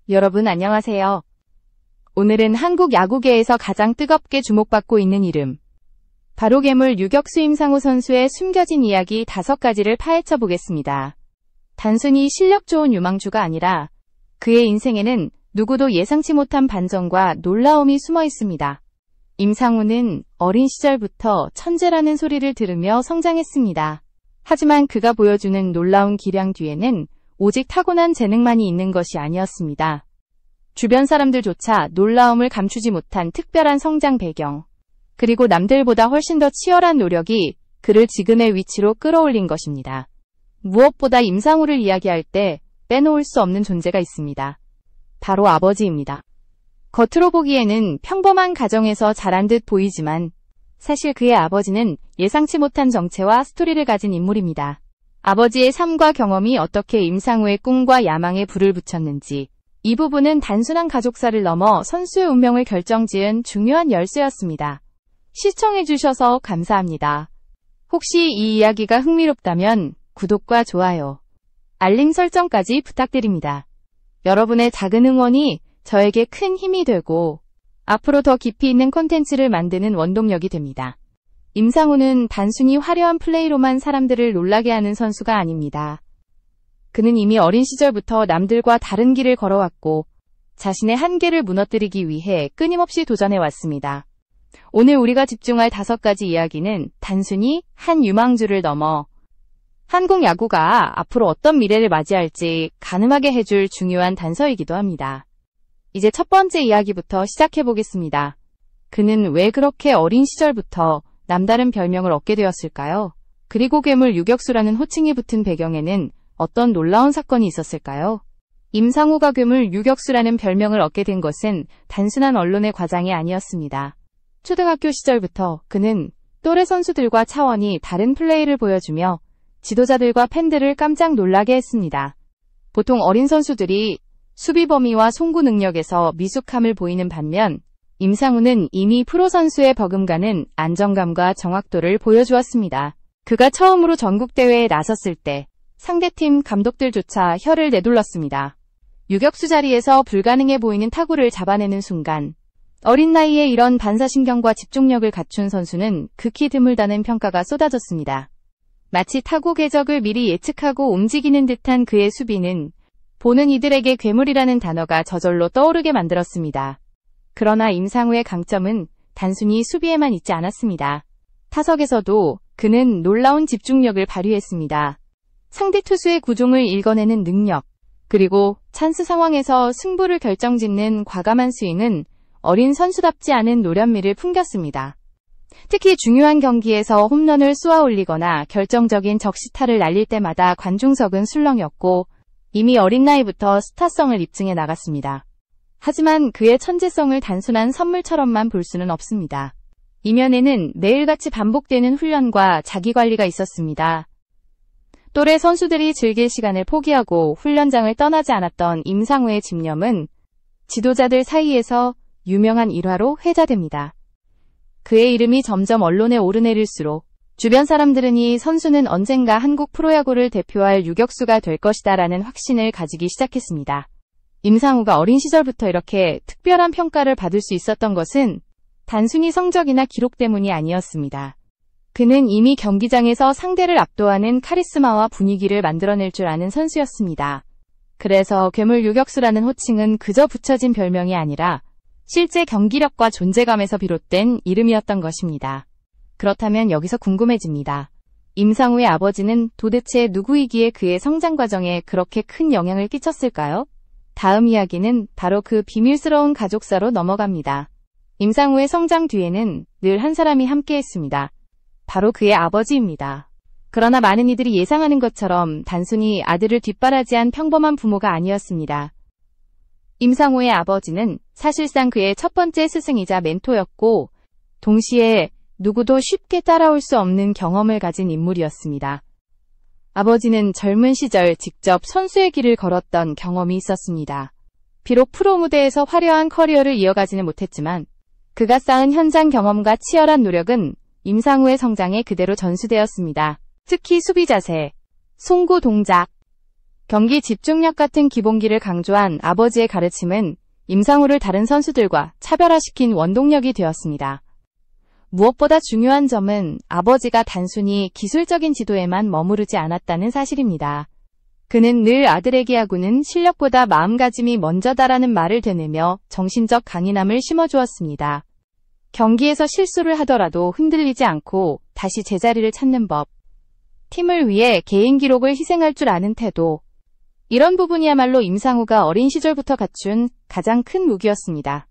여러분 안녕하세요. 오늘은 한국 야구계에서 가장 뜨겁게 주목받고 있는 이름, 바로 괴물 유격수 임상우 선수의 숨겨진 이야기 5가지를 파헤쳐 보겠습니다. 단순히 실력 좋은 유망주가 아니라 그의 인생에는 누구도 예상치 못한 반전과 놀라움이 숨어 있습니다. 임상우는 어린 시절부터 천재라는 소리를 들으며 성장했습니다. 하지만 그가 보여주는 놀라운 기량 뒤에는 오직 타고난 재능만이 있는 것이 아니었습니다. 주변 사람들조차 놀라움을 감추지 못한 특별한 성장 배경, 그리고 남들보다 훨씬 더 치열한 노력이 그를 지금의 위치로 끌어올린 것입니다. 무엇보다 임상우를 이야기할 때 빼놓을 수 없는 존재가 있습니다. 바로 아버지입니다. 겉으로 보기에는 평범한 가정에서 자란 듯 보이지만 사실 그의 아버지는 예상치 못한 정체와 스토리를 가진 인물입니다. 아버지의 삶과 경험이 어떻게 임상우의 꿈과 야망에 불을 붙였는지, 이 부분은 단순한 가족사를 넘어 선수의 운명을 결정지은 중요한 열쇠였습니다. 시청해주셔서 감사합니다. 혹시 이 이야기가 흥미롭다면 구독과 좋아요, 알림 설정까지 부탁드립니다. 여러분의 작은 응원이 저에게 큰 힘이 되고 앞으로 더 깊이 있는 콘텐츠를 만드는 원동력이 됩니다. 임상우는 단순히 화려한 플레이로만 사람들을 놀라게 하는 선수가 아닙니다. 그는 이미 어린 시절부터 남들과 다른 길을 걸어왔고 자신의 한계를 무너뜨리기 위해 끊임없이 도전해왔습니다. 오늘 우리가 집중할 5가지 이야기는 단순히 한 유망주를 넘어 한국 야구가 앞으로 어떤 미래를 맞이할지 가늠하게 해줄 중요한 단서이기도 합니다. 이제 첫 번째 이야기부터 시작해보겠습니다. 그는 왜 그렇게 어린 시절부터 남다른 별명을 얻게 되었을까요? 그리고 괴물 유격수라는 호칭이 붙은 배경에는 어떤 놀라운 사건이 있었을까요? 임상우가 괴물 유격수라는 별명을 얻게 된 것은 단순한 언론의 과장이 아니었습니다. 초등학교 시절부터 그는 또래 선수들과 차원이 다른 플레이를 보여주며 지도자들과 팬들을 깜짝 놀라게 했습니다. 보통 어린 선수들이 수비 범위와 송구 능력에서 미숙함을 보이는 반면 임상우는 이미 프로 선수의 버금가는 안정감과 정확도를 보여주었습니다. 그가 처음으로 전국대회에 나섰을 때 상대팀 감독들조차 혀를 내둘렀습니다. 유격수 자리에서 불가능해 보이는 타구를 잡아내는 순간, 어린 나이에 이런 반사신경과 집중력을 갖춘 선수는 극히 드물다는 평가가 쏟아졌습니다. 마치 타구 궤적을 미리 예측하고 움직이는 듯한 그의 수비는 보는 이들에게 괴물이라는 단어가 저절로 떠오르게 만들었습니다. 그러나 임상우의 강점은 단순히 수비에만 있지 않았습니다. 타석에서도 그는 놀라운 집중력을 발휘했습니다. 상대 투수의 구종을 읽어내는 능력, 그리고 찬스 상황에서 승부를 결정짓는 과감한 스윙은 어린 선수답지 않은 노련미를 풍겼습니다. 특히 중요한 경기에서 홈런을 쏘아 올리거나 결정적인 적시타를 날릴 때마다 관중석은 술렁였고 이미 어린 나이부터 스타성을 입증해 나갔습니다. 하지만 그의 천재성을 단순한 선물처럼만 볼 수는 없습니다. 이면에는 매일같이 반복되는 훈련과 자기관리가 있었습니다. 또래 선수들이 즐길 시간을 포기하고 훈련장을 떠나지 않았던 임상우의 집념은 지도자들 사이에서 유명한 일화로 회자됩니다. 그의 이름이 점점 언론에 오르내릴수록 주변 사람들은 이 선수는 언젠가 한국 프로야구를 대표할 유격수가 될 것이다 라는 확신을 가지기 시작했습니다. 임상우가 어린 시절부터 이렇게 특별한 평가를 받을 수 있었던 것은 단순히 성적이나 기록 때문이 아니었습니다. 그는 이미 경기장에서 상대를 압도하는 카리스마와 분위기를 만들어낼 줄 아는 선수였습니다. 그래서 괴물 유격수라는 호칭은 그저 붙여진 별명이 아니라 실제 경기력과 존재감에서 비롯된 이름이었던 것입니다. 그렇다면 여기서 궁금해집니다. 임상우의 아버지는 도대체 누구이기에 그의 성장 과정에 그렇게 큰 영향을 끼쳤을까요? 다음 이야기는 바로 그 비밀스러운 가족사로 넘어갑니다. 임상우의 성장 뒤에는 늘 한 사람이 함께했습니다. 바로 그의 아버지입니다. 그러나 많은 이들이 예상하는 것처럼 단순히 아들을 뒷바라지한 평범한 부모가 아니었습니다. 임상우의 아버지는 사실상 그의 첫 번째 스승이자 멘토였고 동시에 누구도 쉽게 따라올 수 없는 경험을 가진 인물이었습니다. 아버지는 젊은 시절 직접 선수의 길을 걸었던 경험이 있었습니다. 비록 프로 무대에서 화려한 커리어를 이어가지는 못했지만 그가 쌓은 현장 경험과 치열한 노력은 임상우의 성장에 그대로 전수되었습니다. 특히 수비 자세, 송구 동작, 경기 집중력 같은 기본기를 강조한 아버지의 가르침은 임상우를 다른 선수들과 차별화시킨 원동력이 되었습니다. 무엇보다 중요한 점은 아버지가 단순히 기술적인 지도에만 머무르지 않았다는 사실입니다. 그는 늘 아들에게 야구는 실력보다 마음가짐이 먼저다라는 말을 되뇌며 정신적 강인함을 심어주었습니다. 경기에서 실수를 하더라도 흔들리지 않고 다시 제자리를 찾는 법, 팀을 위해 개인 기록을 희생할 줄 아는 태도, 이런 부분이야말로 임상우가 어린 시절부터 갖춘 가장 큰 무기였습니다.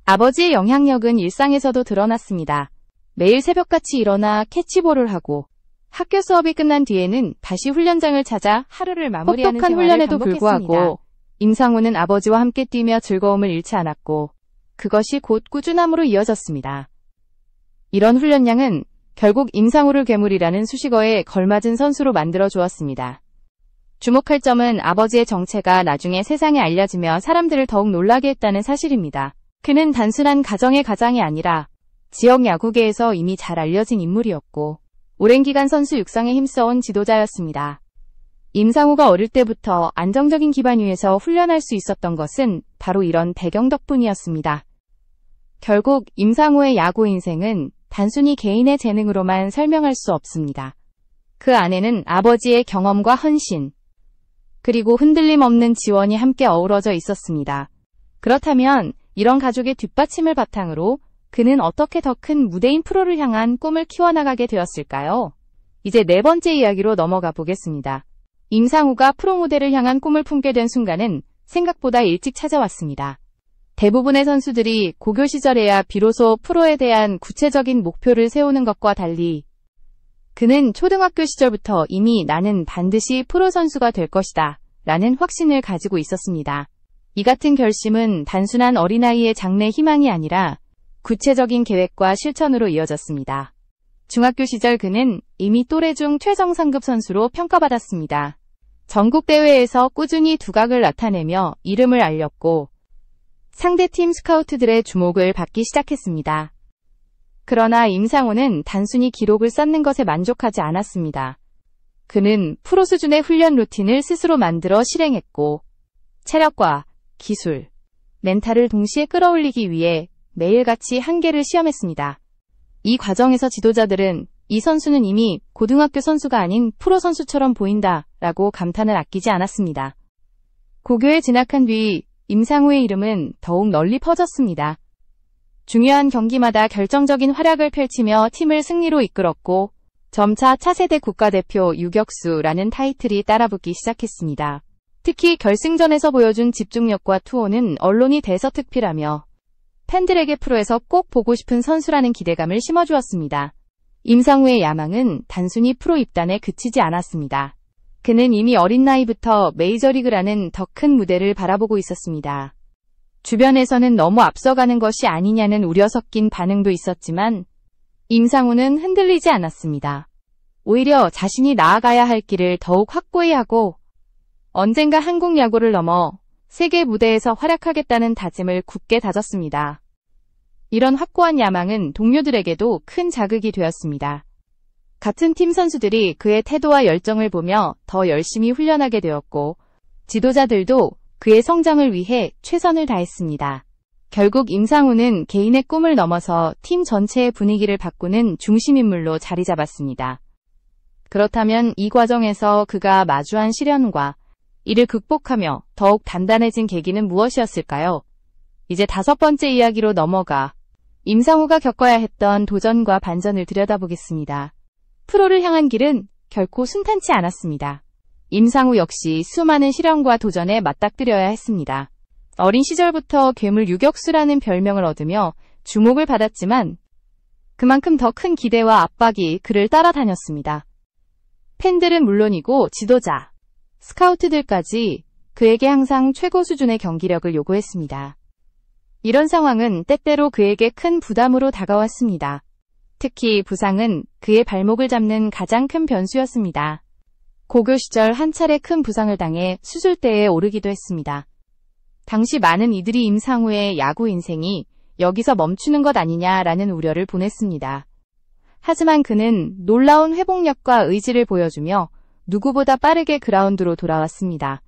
아버지의 영향력은 일상에서도 드러났습니다. 매일 새벽같이 일어나 캐치볼을 하고 학교 수업이 끝난 뒤에는 다시 훈련장을 찾아 하루를 마무리하는 혹독한 훈련에도 불구하고 임상우는 아버지와 함께 뛰며 즐거움을 잃지 않았고 그것이 곧 꾸준함으로 이어졌습니다. 이런 훈련량은 결국 임상우를 괴물이라는 수식어에 걸맞은 선수로 만들어 주었습니다. 주목할 점은 아버지의 정체가 나중에 세상에 알려지며 사람들을 더욱 놀라게 했다는 사실입니다. 그는 단순한 가정의 가장이 아니라 지역 야구계에서 이미 잘 알려진 인물이었고 오랜 기간 선수 육성에 힘써온 지도자였습니다. 임상우가 어릴 때부터 안정적인 기반 위에서 훈련할 수 있었던 것은 바로 이런 배경 덕분이었습니다. 결국 임상우의 야구 인생은 단순히 개인의 재능으로만 설명할 수 없습니다. 그 안에는 아버지의 경험과 헌신, 그리고 흔들림 없는 지원이 함께 어우러져 있었습니다. 그렇다면 이런 가족의 뒷받침을 바탕으로 그는 어떻게 더 큰 무대인 프로를 향한 꿈을 키워나가게 되었을까요? 이제 네 번째 이야기로 넘어가 보겠습니다. 임상우가 프로 무대를 향한 꿈을 품게 된 순간은 생각보다 일찍 찾아왔습니다. 대부분의 선수들이 고교 시절에야 비로소 프로에 대한 구체적인 목표를 세우는 것과 달리 그는 초등학교 시절부터 이미 나는 반드시 프로 선수가 될 것이다 라는 확신을 가지고 있었습니다. 이 같은 결심은 단순한 어린아이의 장래 희망이 아니라 구체적인 계획과 실천으로 이어졌습니다. 중학교 시절 그는 이미 또래 중 최정상급 선수로 평가받았습니다. 전국대회에서 꾸준히 두각을 나타내며 이름을 알렸고 상대팀 스카우트들의 주목을 받기 시작했습니다. 그러나 임상우는 단순히 기록을 쌓는 것에 만족하지 않았습니다. 그는 프로 수준의 훈련 루틴을 스스로 만들어 실행했고 체력과 기술, 멘탈을 동시에 끌어올리기 위해 매일같이 한계를 시험했습니다. 이 과정에서 지도자들은 이 선수는 이미 고등학교 선수가 아닌 프로 선수처럼 보인다 라고 감탄을 아끼지 않았습니다. 고교에 진학한 뒤 임상우의 이름은 더욱 널리 퍼졌습니다. 중요한 경기마다 결정적인 활약을 펼치며 팀을 승리로 이끌었고 점차 차세대 국가대표 유격수라는 타이틀이 따라붙기 시작했습니다. 특히 결승전에서 보여준 집중력과 투혼은 언론이 대서특필하며 팬들에게 프로에서 꼭 보고 싶은 선수라는 기대감을 심어주었습니다. 임상우의 야망은 단순히 프로 입단에 그치지 않았습니다. 그는 이미 어린 나이부터 메이저리그라는 더 큰 무대를 바라보고 있었습니다. 주변에서는 너무 앞서가는 것이 아니냐는 우려 섞인 반응도 있었지만 임상우는 흔들리지 않았습니다. 오히려 자신이 나아가야 할 길을 더욱 확고히 하고 언젠가 한국 야구를 넘어 세계 무대에서 활약하겠다는 다짐을 굳게 다졌습니다. 이런 확고한 야망은 동료들에게도 큰 자극이 되었습니다. 같은 팀 선수들이 그의 태도와 열정을 보며 더 열심히 훈련하게 되었고 지도자들도 그의 성장을 위해 최선을 다했습니다. 결국 임상우는 개인의 꿈을 넘어서 팀 전체의 분위기를 바꾸는 중심인물로 자리 잡았습니다. 그렇다면 이 과정에서 그가 마주한 시련과 이를 극복하며 더욱 단단해진 계기는 무엇이었을까요? 이제 다섯 번째 이야기로 넘어가 임상우가 겪어야 했던 도전과 반전을 들여다보겠습니다. 프로를 향한 길은 결코 순탄치 않았습니다. 임상우 역시 수많은 시련과 도전에 맞닥뜨려야 했습니다. 어린 시절부터 괴물 유격수라는 별명을 얻으며 주목을 받았지만 그만큼 더 큰 기대와 압박이 그를 따라다녔습니다. 팬들은 물론이고 지도자, 스카우트들까지 그에게 항상 최고 수준의 경기력을 요구했습니다. 이런 상황은 때때로 그에게 큰 부담으로 다가왔습니다. 특히 부상은 그의 발목을 잡는 가장 큰 변수였습니다. 고교 시절 한 차례 큰 부상을 당해 수술대에 오르기도 했습니다. 당시 많은 이들이 임상우의 야구 인생이 여기서 멈추는 것 아니냐라는 우려를 보냈습니다. 하지만 그는 놀라운 회복력과 의지를 보여주며 누구보다 빠르게 그라운드로 돌아왔습니다.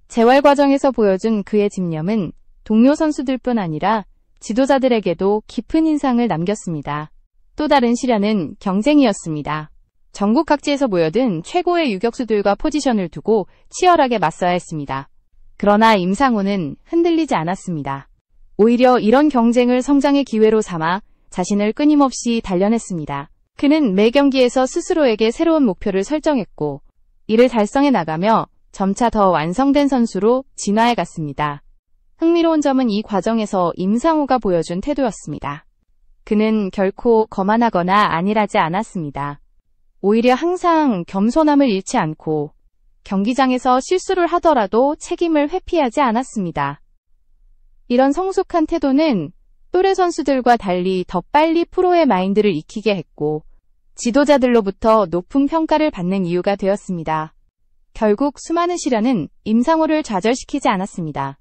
재활 과정에서 보여준 그의 집념은 동료 선수들뿐 아니라 지도자들에게도 깊은 인상을 남겼습니다. 또 다른 시련은 경쟁이었습니다. 전국 각지에서 모여든 최고의 유격수들과 포지션을 두고 치열하게 맞서야 했습니다. 그러나 임상호는 흔들리지 않았습니다. 오히려 이런 경쟁을 성장의 기회로 삼아 자신을 끊임없이 단련했습니다. 그는 매 경기에서 스스로에게 새로운 목표를 설정했고 이를 달성해 나가며 점차 더 완성된 선수로 진화해 갔습니다. 흥미로운 점은 이 과정에서 임상호가 보여준 태도였습니다. 그는 결코 거만하거나 안일하지 않았습니다. 오히려 항상 겸손함을 잃지 않고 경기장에서 실수를 하더라도 책임을 회피하지 않았습니다. 이런 성숙한 태도는 또래 선수들과 달리 더 빨리 프로의 마인드를 익히게 했고 지도자들로부터 높은 평가를 받는 이유가 되었습니다. 결국 수많은 시련은 임상호를 좌절시키지 않았습니다.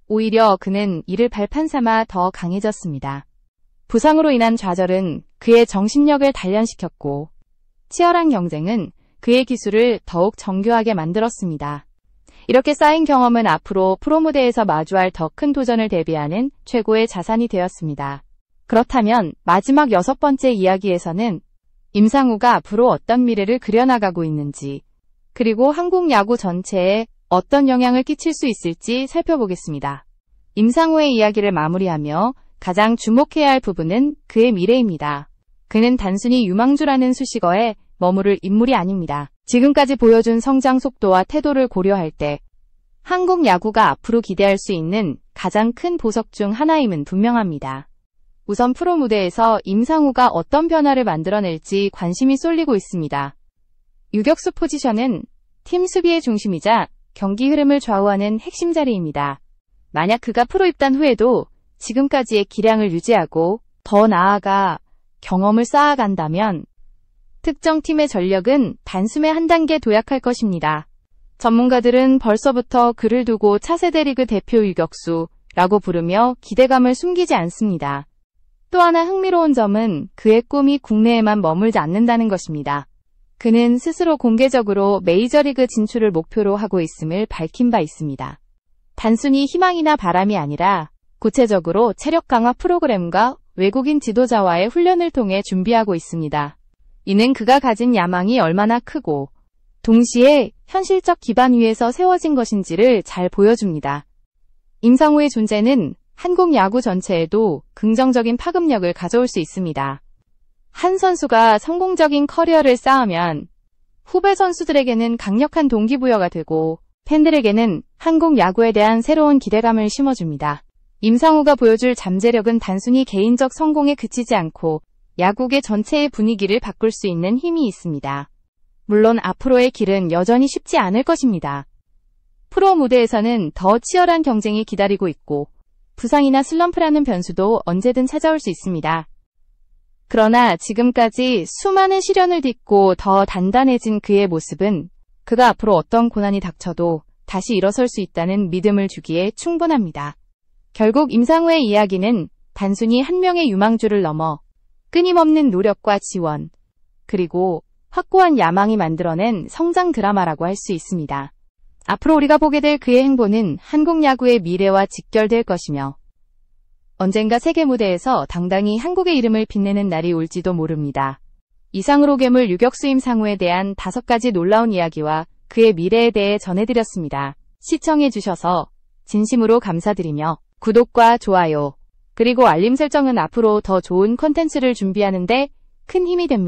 오히려 그는 이를 발판 삼아 더 강해졌습니다. 부상으로 인한 좌절은 그의 정신력을 단련시켰고 치열한 경쟁은 그의 기술을 더욱 정교하게 만들었습니다. 이렇게 쌓인 경험은 앞으로 프로 무대에서 마주할 더 큰 도전을 대비하는 최고의 자산이 되었습니다. 그렇다면 마지막 6번째 이야기에서는 임상우가 앞으로 어떤 미래를 그려나가고 있는지, 그리고 한국 야구 전체에 어떤 영향을 끼칠 수 있을지 살펴보겠습니다. 임상우의 이야기를 마무리하며 가장 주목해야 할 부분은 그의 미래입니다. 그는 단순히 유망주라는 수식어에 머무를 인물이 아닙니다. 지금까지 보여준 성장 속도와 태도를 고려할 때 한국 야구가 앞으로 기대할 수 있는 가장 큰 보석 중 하나임은 분명합니다. 우선 프로 무대에서 임상우가 어떤 변화를 만들어낼지 관심이 쏠리고 있습니다. 유격수 포지션은 팀 수비의 중심이자 경기 흐름을 좌우하는 핵심 자리입니다. 만약 그가 프로 입단 후에도 지금까지의 기량을 유지하고 더 나아가 경험을 쌓아간다면 특정 팀의 전력은 단숨에 한 단계 도약할 것입니다. 전문가들은 벌써부터 그를 두고 차세대 리그 대표 유격수라고 부르며 기대감을 숨기지 않습니다. 또 하나 흥미로운 점은 그의 꿈이 국내에만 머물지 않는다는 것입니다. 그는 스스로 공개적으로 메이저리그 진출을 목표로 하고 있음을 밝힌 바 있습니다. 단순히 희망이나 바람이 아니라 구체적으로 체력 강화 프로그램과 외국인 지도자와의 훈련을 통해 준비하고 있습니다. 이는 그가 가진 야망이 얼마나 크고 동시에 현실적 기반 위에서 세워진 것인지를 잘 보여줍니다. 임상우의 존재는 한국 야구 전체에도 긍정적인 파급력을 가져올 수 있습니다. 한 선수가 성공적인 커리어를 쌓으면 후배 선수들에게는 강력한 동기부여가 되고 팬들에게는 한국 야구에 대한 새로운 기대감을 심어줍니다. 임상우가 보여줄 잠재력은 단순히 개인적 성공에 그치지 않고 야구계 전체의 분위기를 바꿀 수 있는 힘이 있습니다. 물론 앞으로의 길은 여전히 쉽지 않을 것입니다. 프로 무대에서는 더 치열한 경쟁이 기다리고 있고 부상이나 슬럼프라는 변수도 언제든 찾아올 수 있습니다. 그러나 지금까지 수많은 시련을 딛고 더 단단해진 그의 모습은 그가 앞으로 어떤 고난이 닥쳐도 다시 일어설 수 있다는 믿음을 주기에 충분합니다. 결국 임상우의 이야기는 단순히 한 명의 유망주를 넘어 끊임없는 노력과 지원, 그리고 확고한 야망이 만들어낸 성장 드라마라고 할 수 있습니다. 앞으로 우리가 보게 될 그의 행보는 한국 야구의 미래와 직결될 것이며 언젠가 세계 무대에서 당당히 한국의 이름을 빛내는 날이 올지도 모릅니다. 이상으로 괴물 유격수 임상우에 대한 5가지 놀라운 이야기와 그의 미래에 대해 전해드렸습니다. 시청해주셔서 진심으로 감사드리며 구독과 좋아요, 그리고 알림 설정은 앞으로 더 좋은 콘텐츠를 준비하는 데 큰 힘이 됩니다.